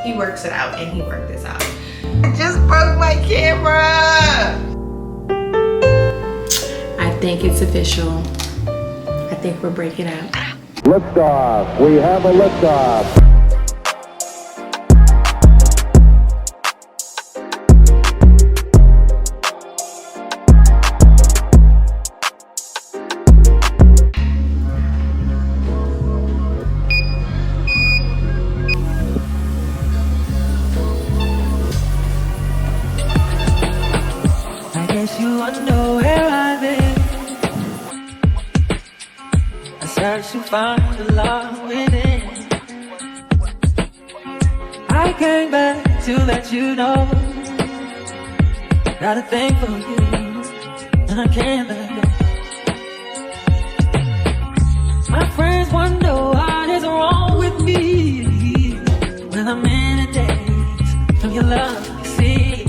He works it out, and he worked this out. I just broke my camera. I think it's official. I think we're breaking up. Liftoff. We have a liftoff. I guess you wonder where I've been. I search to find the love within. I came back to let you know. Got a thing for you, and I can't let go. My friends wonder what is wrong with me when I'm in a daze from your love, you see.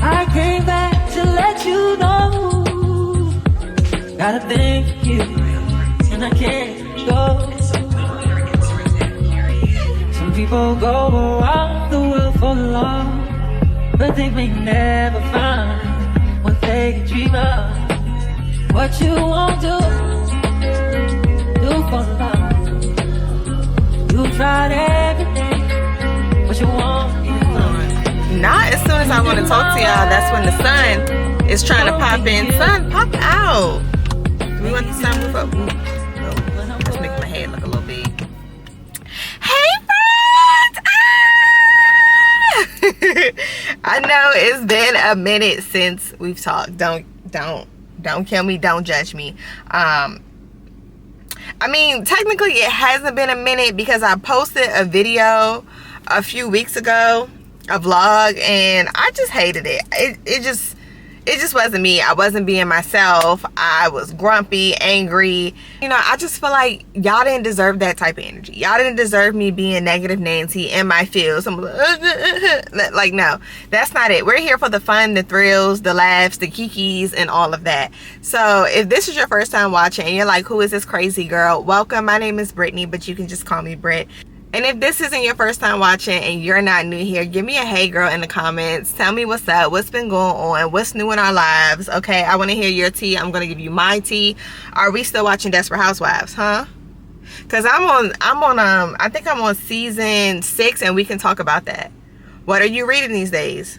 I came back to let you know. Got a thing for you, and I can't go. Some people go around the world for love, but they may never find what they can dream of. What you won't do for love. You tried everything, but you won't. Not as soon as I want to talk to y'all, that's when the sun is trying to pop in. Sun, pop out. Do we want the sun to move up? Ooh, no. Let's make my head look a little big. Hey friends! Ah! I know it's been a minute since we've talked. Don't kill me, don't judge me. I mean, technically it hasn't been a minute because I posted a video a few weeks ago, a vlog, and I just hated it. It just wasn't me. I wasn't being myself. I was grumpy, angry. You know, I just feel like y'all didn't deserve that type of energy. Y'all didn't deserve me being negative Nancy in my feels. I'm like, no, that's not it. We're here for the fun, the thrills, the laughs, the kikis, and all of that. So if this is your first time watching and you're like, who is this crazy girl? Welcome. My name is Brittany, but you can just call me Britt. And if this isn't your first time watching and you're not new here, give me a hey girl in the comments. Tell me what's up, what's been going on, what's new in our lives. Okay, I want to hear your tea. I'm going to give you my tea. Are we still watching Desperate Housewives, huh? Because I think I'm on season 6 and we can talk about that. What are you reading these days?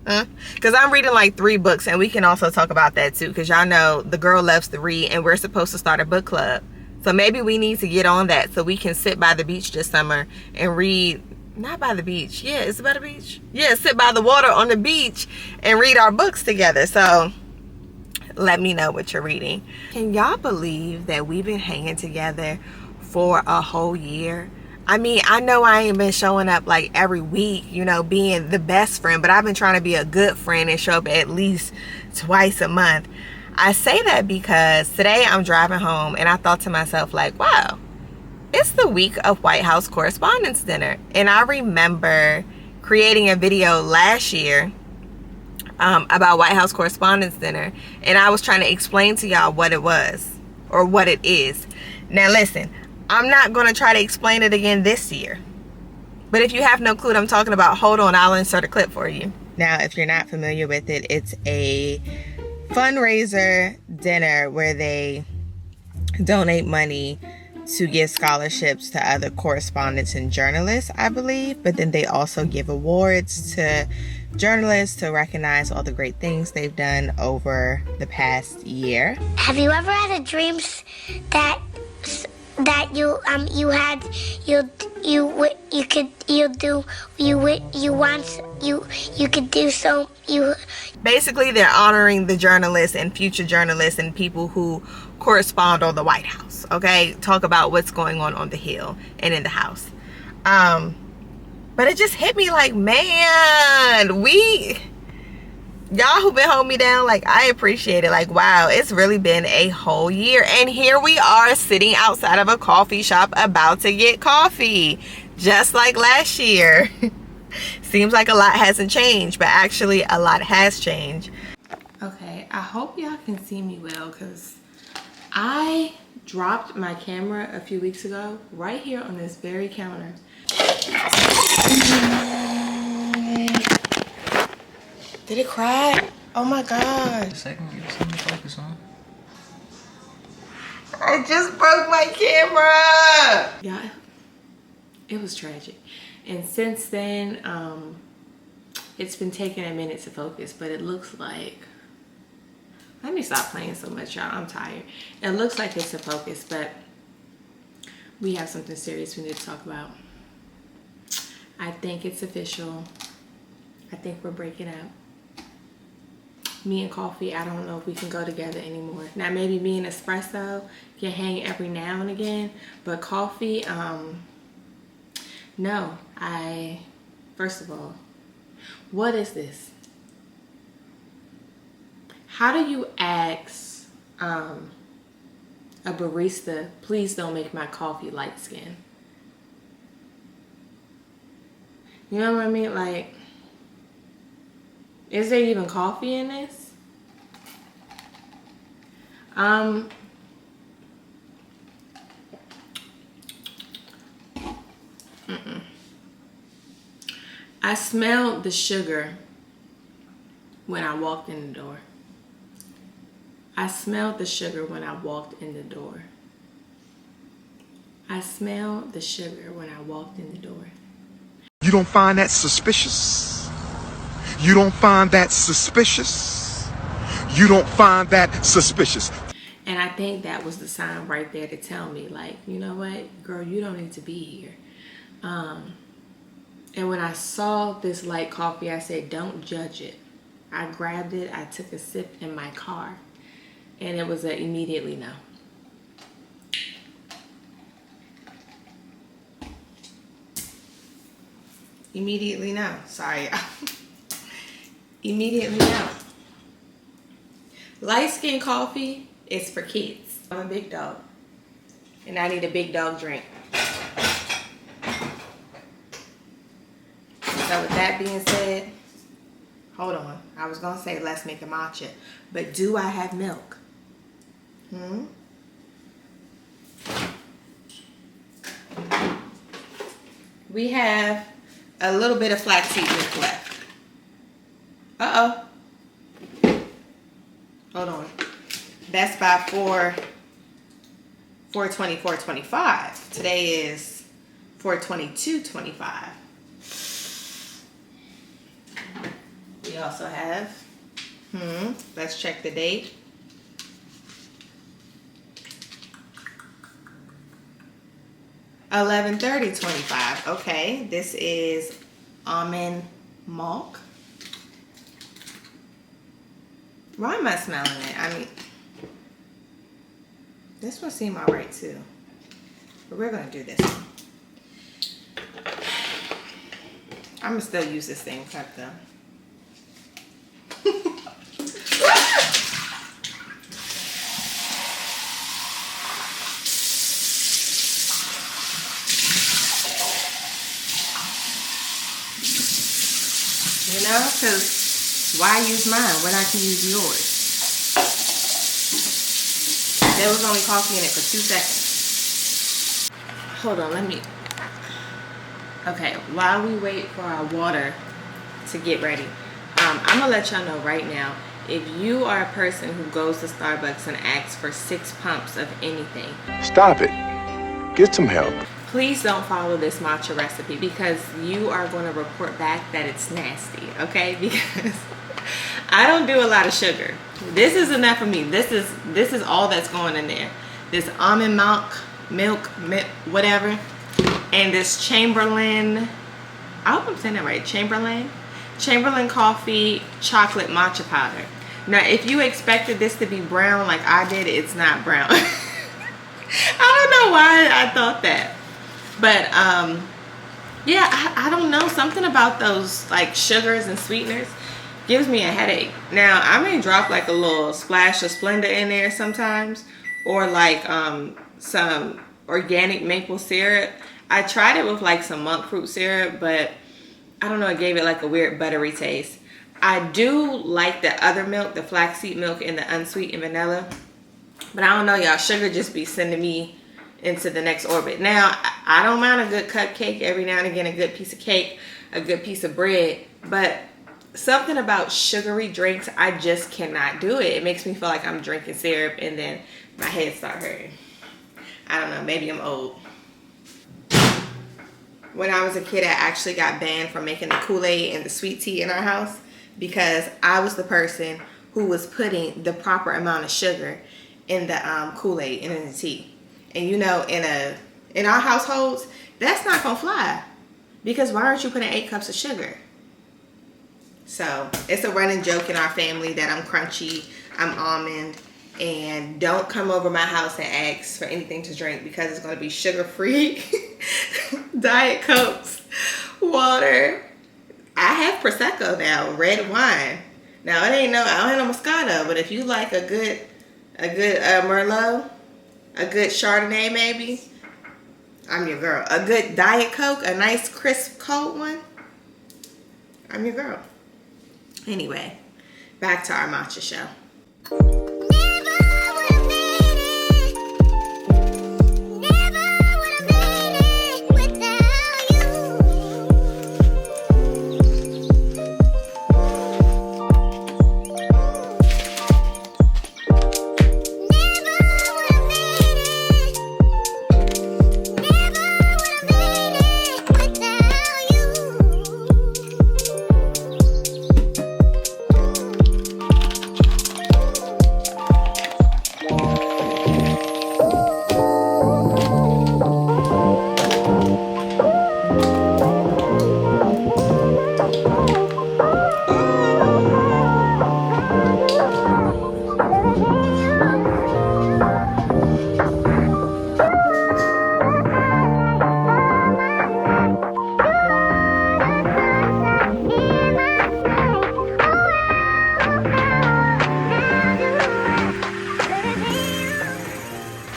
Huh? Because I'm reading like 3 books and we can also talk about that too. Because y'all know the girl loves to read and we're supposed to start a book club. So maybe we need to get on that so we can sit by the beach this summer and read. Not by the beach. Yeah, is it by the beach? Yeah, sit by the water on the beach and read our books together. So let me know what you're reading. Can y'all believe that we've been hanging together for a whole year? I mean, I know I ain't been showing up like every week, you know, being the best friend, but I've been trying to be a good friend and show up at least twice a month. I say that because today I'm driving home and I thought to myself like, wow, it's the week of White House Correspondents Dinner. And I remember creating a video last year about White House Correspondents Dinner. And I was trying to explain to y'all what it was or what it is. Now listen, I'm not going to try to explain it again this year. But if you have no clue what I'm talking about, hold on, I'll insert a clip for you. Now, if you're not familiar with it, it's a fundraiser dinner where they donate money to give scholarships to other correspondents and journalists, I believe. But then they also give awards to journalists to recognize all the great things they've done over the past year. Have you ever had a dream that you could do so you Basically, they're honoring the journalists and future journalists and people who correspond on the White House, okay? Talk about what's going on the Hill and in the House. But it just hit me like, man, y'all who been holding me down, like, I appreciate it. Like, wow, it's really been a whole year. And here we are sitting outside of a coffee shop about to get coffee, just like last year. Seems like a lot hasn't changed, but actually a lot has changed. Okay, I hope y'all can see me well because I dropped my camera a few weeks ago right here on this very counter. Did it crack? Oh my god. Second, give us something to focus on. I just broke my camera. Yeah, it was tragic. And since then, it's been taking a minute to focus, but it looks like, let me stop playing so much, y'all. I'm tired. It looks like it's a focus, but we have something serious we need to talk about. I think it's official. I think we're breaking up. Me and coffee, I don't know if we can go together anymore. Now, maybe me and espresso can hang every now and again, but coffee, no. First of all, what is this? How do you ask a barista, please don't make my coffee light skin? You know what I mean? Like, is there even coffee in this? I smelled the sugar when I walked in the door. I smelled the sugar when I walked in the door. I smelled the sugar when I walked in the door. You don't find that suspicious? You don't find that suspicious? You don't find that suspicious? And I think that was the sign right there to tell me, like, you know what, girl, you don't need to be here. And when I saw this light coffee, I said, don't judge it. I grabbed it, I took a sip in my car, and it was an immediately no. Immediately no. Sorry. Immediately no. Light skin coffee is for kids. I'm a big dog, and I need a big dog drink. So with that being said, hold on. I was gonna say let's make a matcha, but do I have milk? We have a little bit of flaxseed milk left. Uh-oh. Hold on. Best Buy for $420, $425. Today is $422.25. We also have, let's check the date. $11/30/25. Okay, this is almond milk. Why am I smelling it? I mean, this one seemed alright too, but we're gonna do this one. I'm gonna still use this same cup though. You know, because why use mine when I can use yours? There was only coffee in it for 2 seconds. Hold on, let me... Okay, while we wait for our water to get ready, I'm going to let y'all know right now, if you are a person who goes to Starbucks and asks for 6 pumps of anything... Stop it. Get some help. Please don't follow this matcha recipe, because you are going to report back that it's nasty, okay? Because I don't do a lot of sugar. This is enough for me. This is all that's going in there. This almond milk, whatever, and this Chamberlain, I hope I'm saying that right, Chamberlain coffee chocolate matcha powder. Now, if you expected this to be brown like I did, it's not brown. I don't know why I thought that. But, yeah, I don't know. Something about those, like, sugars and sweeteners gives me a headache. Now, I may drop, like, a little splash of Splenda in there sometimes. Or, like, some organic maple syrup. I tried it with, like, some monk fruit syrup. But, I don't know. It gave it, like, a weird buttery taste. I do like the other milk, the flaxseed milk and the unsweetened vanilla. But I don't know, y'all. Sugar just be sending me into the next orbit. Now, I don't mind a good cupcake every now and again, a good piece of cake, a good piece of bread, but something about sugary drinks, I just cannot do it. It makes me feel like I'm drinking syrup and then my head start hurting. I don't know, maybe I'm old. When I was a kid, I actually got banned from making the Kool-Aid and the sweet tea in our house because I was the person who was putting the proper amount of sugar in the Kool-Aid and in the tea. And you know, in our households, that's not gonna fly because why aren't you putting 8 cups of sugar? So it's a running joke in our family that I'm crunchy, I'm almond, and don't come over my house and ask for anything to drink because it's going to be sugar-free, Diet Cokes, water. I have Prosecco now, red wine. Now I don't have no Moscato, but if you like a good Merlot, a good Chardonnay maybe, I'm your girl. A good Diet Coke, a nice crisp cold one, I'm your girl. Anyway, back to our matcha show.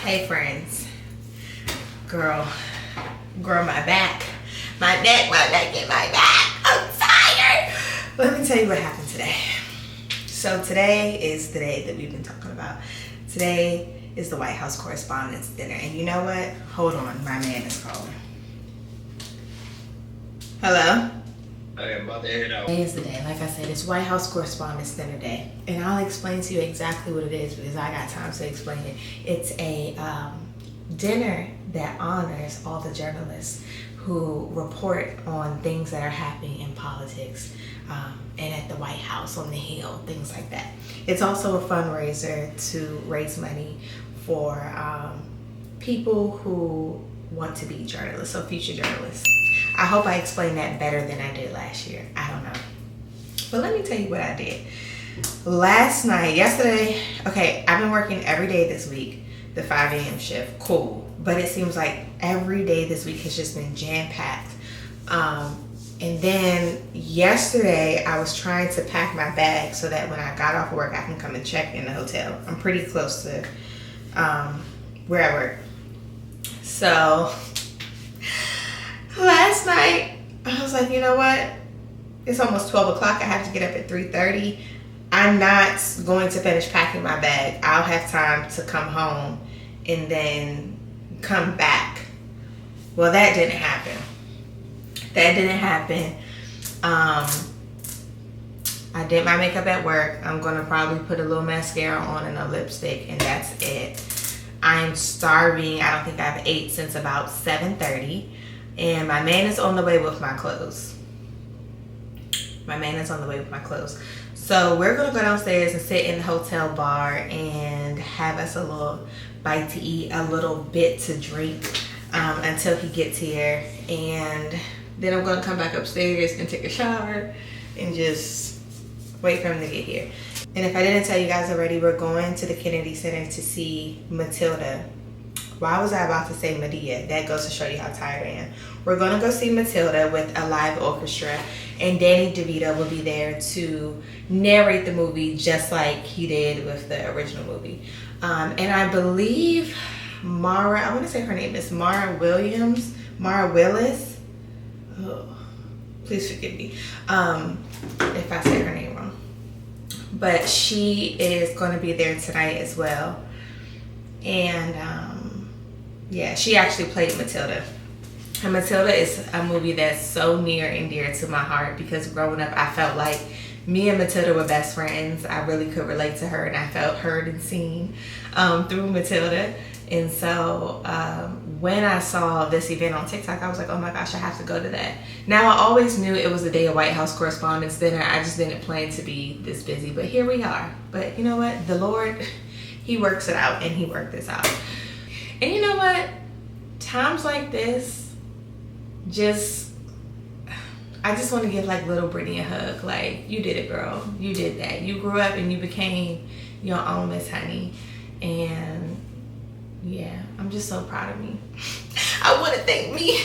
Hey friends, girl, my neck, and my back, I'm tired. Let me tell you what happened today. So today is the day that we've been talking about. Today is the White House Correspondents Dinner, and you know what? Hold on, my man is calling. Hello? I am about to head out. Today is the day. Like I said, it's White House Correspondents Dinner Day. And I'll explain to you exactly what it is because I got time to explain it. It's a dinner that honors all the journalists who report on things that are happening in politics and at the White House, on the Hill, things like that. It's also a fundraiser to raise money for people who want to be journalists, so future journalists. I hope I explained that better than I did last year. I don't know. But let me tell you what I did. Yesterday, okay, I've been working every day this week, the 5 a.m. shift, cool. But it seems like every day this week has just been jam-packed. And then yesterday, I was trying to pack my bag so that when I got off work, I can come and check in the hotel. I'm pretty close to where I work. So last night, I was like, you know what? It's almost 12 o'clock. I have to get up at 3:30. I'm not going to finish packing my bag. I'll have time to come home and then come back. Well, that didn't happen. I did my makeup at work. I'm going to probably put a little mascara on and a lipstick, and that's it. I'm starving. I don't think I've ate since about 7:30. And my man is on the way with my clothes. So we're going to go downstairs and sit in the hotel bar and have us a little bite to eat, a little bit to drink until he gets here. And then I'm going to come back upstairs and take a shower and just wait for him to get here. And if I didn't tell you guys already, we're going to the Kennedy Center to see Matilda. Why was I about to say Medea? That goes to show you how tired I am. We're going to go see Matilda with a live orchestra, and Danny DeVito will be there to narrate the movie just like he did with the original movie. And I believe Mara, I want to say her name is Mara Willis. Oh, please forgive me if I say her name wrong. But she is going to be there tonight as well. And yeah, she actually played Matilda And Matilda is a movie that's so near and dear to my heart because growing up I felt like me and Matilda were best friends. I really could relate to her and I felt heard and seen through Matilda. And so when I saw this event on TikTok, I was like, oh my gosh, I have to go to that. Now, I always knew it was the day of White House Correspondents Dinner. I just didn't plan to be this busy, but here we are. But you know what? The Lord, he works it out, and he worked this out. And you know what? Times like this, I just want to give like little Brittany a hug. Like, you did it, girl. You did that. You grew up and you became your own Miss Honey. And yeah, I'm just so proud of me. I want to thank me.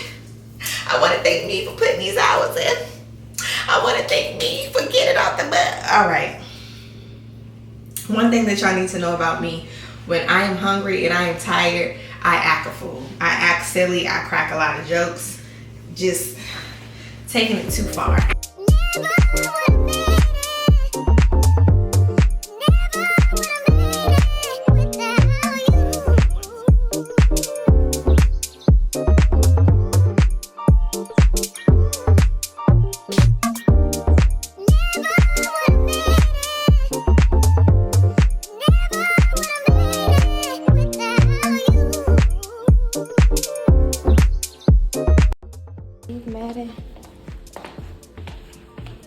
I want to thank me for putting these hours in. I want to thank me for getting out the butt. All right. One thing that y'all need to know about me, when I am hungry and I am tired, I act a fool. I act silly. I crack a lot of jokes. Just taking it too far.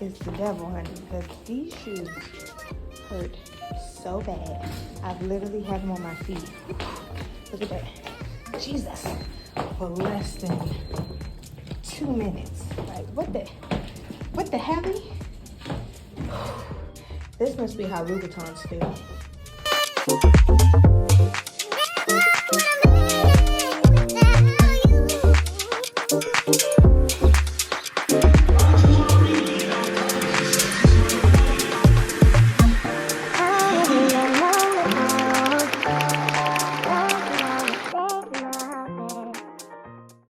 Is the devil, honey, because these shoes hurt so bad. I've literally had them on my feet. Look at that. Jesus. For less than 2 minutes. Like, what the heavy? This must be how Louboutins feel.